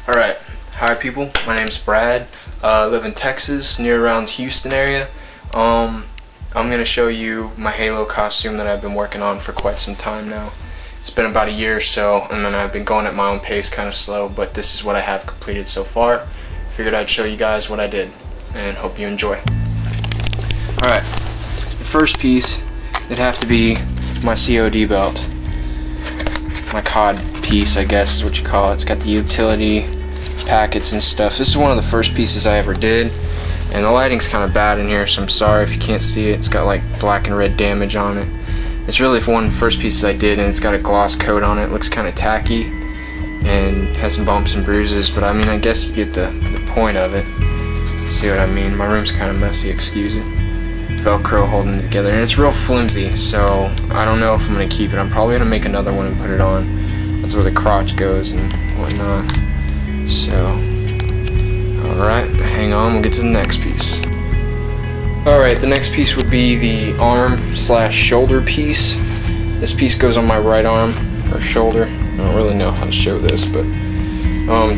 Alright, hi people, my name's Brad. I live in Texas, near around Houston area. I'm going to show you my Halo costume that I've been working on for quite some time now. It's been about a year or so, and then I've been going at my own pace, kind of slow, but this is what I have completed so far. Figured I'd show you guys what I did, and hope you enjoy. Alright, the first piece, it'd have to be my COD belt. My COD piece, I guess is what you call it. It's got the utility packets and stuff. This is one of the first pieces I ever did, and the lighting's kind of bad in here, so I'm sorry if you can't see it. It's got like black and red damage on it. It's really one of the first pieces I did, and it's got a gloss coat on it. It looks kind of tacky and has some bumps and bruises, but I mean, I guess you get the point of it. See what I mean? My room's kind of messy, excuse it. Velcro holding it together, and it's real flimsy, so I don't know if I'm going to keep it. I'm probably going to make another one and put it on. That's where the crotch goes and whatnot. So, alright, hang on, we'll get to the next piece. Alright, the next piece would be the arm/shoulder piece. This piece goes on my right arm, or shoulder. I don't really know how to show this, but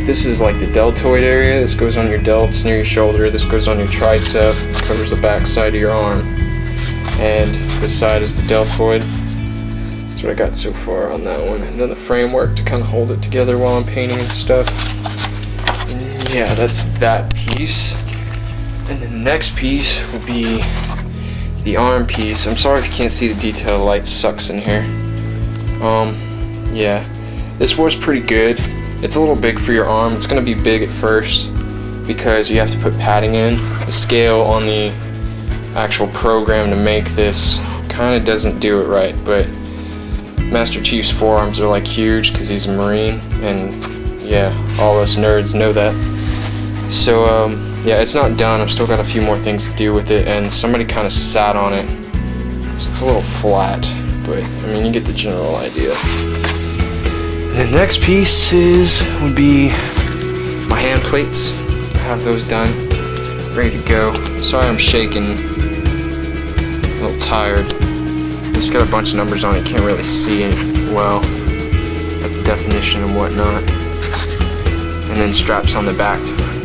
this is like the deltoid area. This goes on your delts near your shoulder. This goes on your tricep, covers the back side of your arm. And this side is the deltoid. That's what I got so far on that one. And then the framework to kind of hold it together while I'm painting and stuff. And yeah, that's that piece. And then the next piece would be the arm piece. I'm sorry if you can't see the detail. The light sucks in here. Yeah, this was pretty good. It's a little big for your arm. It's going to be big at first because you have to put padding in. The scale on the actual program to make this kind of doesn't do it right, but Master Chief's forearms are like huge because he's a Marine, and yeah, all us nerds know that. So yeah, it's not done. I've still got a few more things to do with it, and somebody kind of sat on it, so it's a little flat, but I mean, you get the general idea. The next piece would be my hand plates. I have those done, ready to go. Sorry I'm shaking, a little tired. It's got a bunch of numbers on it, you can't really see it well, got the definition and whatnot. And then straps on the back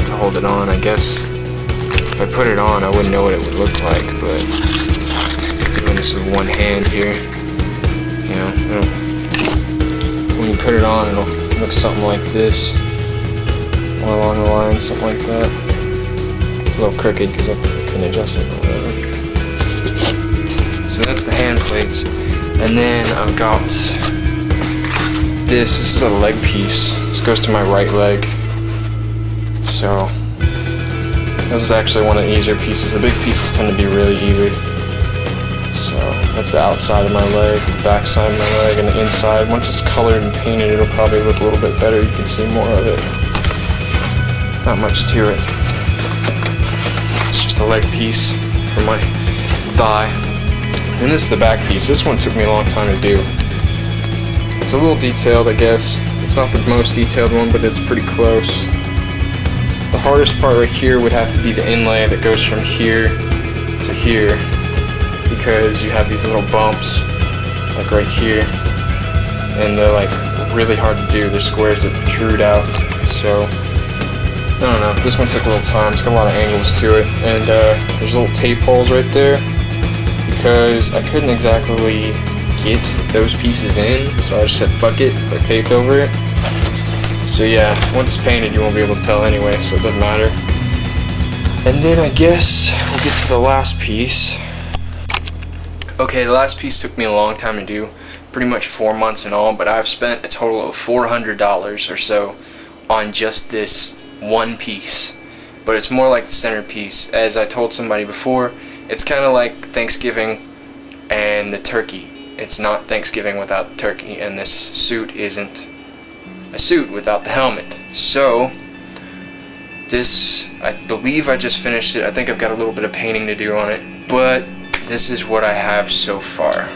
to hold it on. I guess if I put it on, I wouldn't know what it would look like, but doing this with one hand here, you know, when you put it on, it'll look something like this, or along the line, something like that. It's a little crooked because I couldn't adjust it. So that's the hand plates, and then I've got this. This is a leg piece. This goes to my right leg. So this is actually one of the easier pieces. The big pieces tend to be really easy. So that's the outside of my leg, the back side of my leg, and the inside. Once it's colored and painted, it'll probably look a little bit better. You can see more of it. Not much to it. It's just a leg piece for my thigh. And this is the back piece. This one took me a long time to do. It's a little detailed, I guess. It's not the most detailed one, but it's pretty close. The hardest part right here would have to be the inlay that goes from here to here, because you have these little bumps like right here, and they're like really hard to do. They're squares that protrude out. So I don't know, this one took a little time. It's got a lot of angles to it, and there's little tape holes right there because I couldn't exactly get those pieces in, so I just said fuck it, put tape over it. So yeah, once it's painted you won't be able to tell anyway, so it doesn't matter. And then I guess we'll get to the last piece. Okay, the last piece took me a long time to do, pretty much 4 months in all, but I've spent a total of $400 or so on just this one piece. But it's more like the centerpiece. As I told somebody before, it's kind of like Thanksgiving and the turkey. It's not Thanksgiving without the turkey, and this suit isn't a suit without the helmet. So this, I believe I just finished it. I think I've got a little bit of painting to do on it, but this is what I have so far.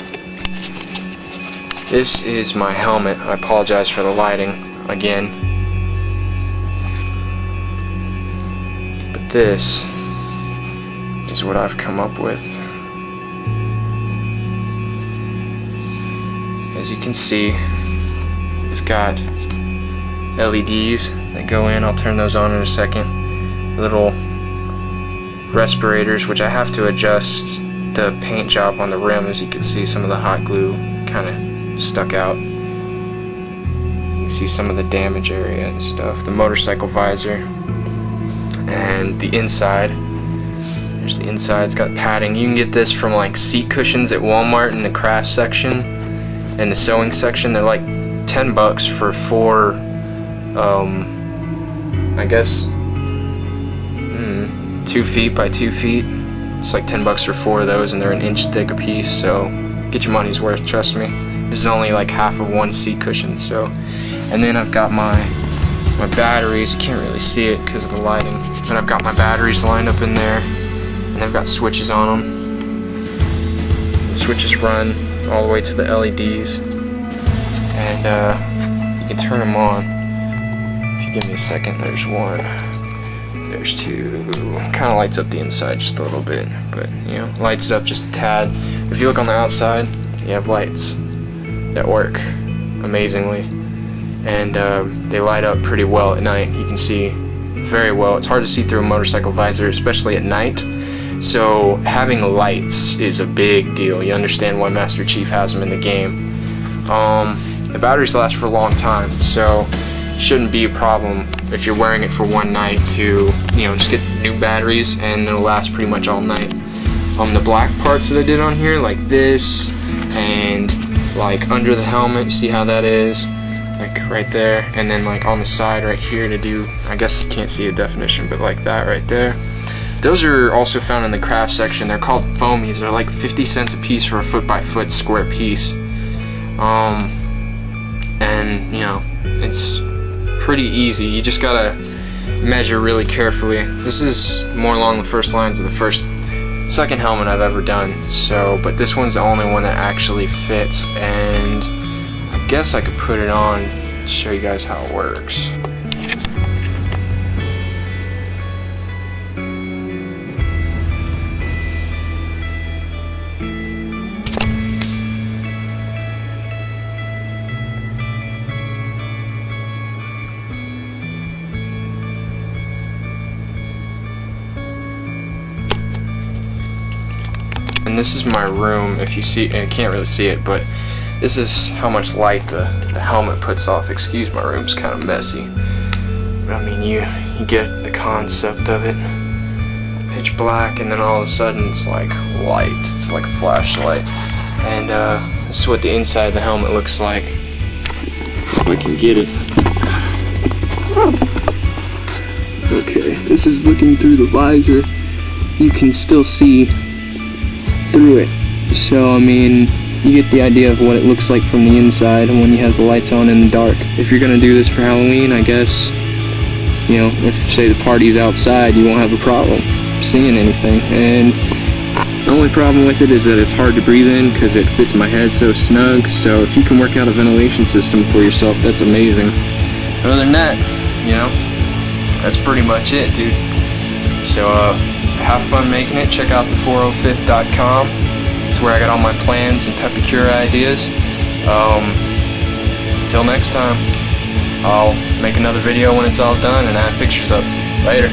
This is my helmet. I apologize for the lighting again. But this is what I've come up with. As you can see, it's got LEDs that go in. I'll turn those on in a second. Little respirators, which I have to adjust the paint job on the rim. As you can see, some of the hot glue kind of stuck out. You can see some of the damage area and stuff. The motorcycle visor and the inside. There's the inside. It's got padding. You can get this from like seat cushions at Walmart in the craft section and the sewing section. They're like $10 for 4, I guess 2 feet by 2 feet. It's like $10 for 4 of those, and they're an inch thick a piece. So get your money's worth. Trust me. This is only like half of one seat cushion. So, and then I've got my batteries. You can't really see it because of the lighting, but I've got my batteries lined up in there. And I've got switches on them. The switches run all the way to the LEDs, and you can turn them on. If you give me a second, there's one, there's two. Kind of lights up the inside just a little bit, but you know, lights it up just a tad. If you look on the outside, you have lights that work amazingly, and they light up pretty well at night. You can see very well. It's hard to see through a motorcycle visor, especially at night. So having lights is a big deal. You understand why Master Chief has them in the game. The batteries last for a long time, so it shouldn't be a problem if you're wearing it for one night to, you know, just get new batteries and it'll last pretty much all night. The black parts that I did on here, like this and like under the helmet, see how that is? Like right there, and then like on the side right here to do, I guess you can't see a definition, but like that right there. Those are also found in the craft section. They're called foamies. They're like 50 cents a piece for a foot-by-foot square piece. And you know, it's pretty easy. You just gotta measure really carefully. This is more along the first lines of the second helmet I've ever done. So, but this one's the only one that actually fits, and I guess I could put it on to show you guys how it works. And this is my room. If you see, and you can't really see it, but this is how much light the helmet puts off. Excuse my room's kind of messy, but I mean you get the concept of it. Pitch black, and then all of a sudden it's like light. It's like a flashlight, and this is what the inside of the helmet looks like. If I can get it. Okay, this is looking through the visor. You can still see through it, so I mean you get the idea of what it looks like from the inside when you have the lights on in the dark. If you're gonna do this for Halloween, I guess, you know, if say the party's outside, you won't have a problem seeing anything. And the only problem with it is that it's hard to breathe in because it fits my head so snug. So if you can work out a ventilation system for yourself, that's amazing. Other than that, you know, that's pretty much it, dude. So have fun making it. Check out the405th.com. It's where I got all my plans and Pepicure ideas. Until next time, I'll make another video when it's all done and add pictures up. Later.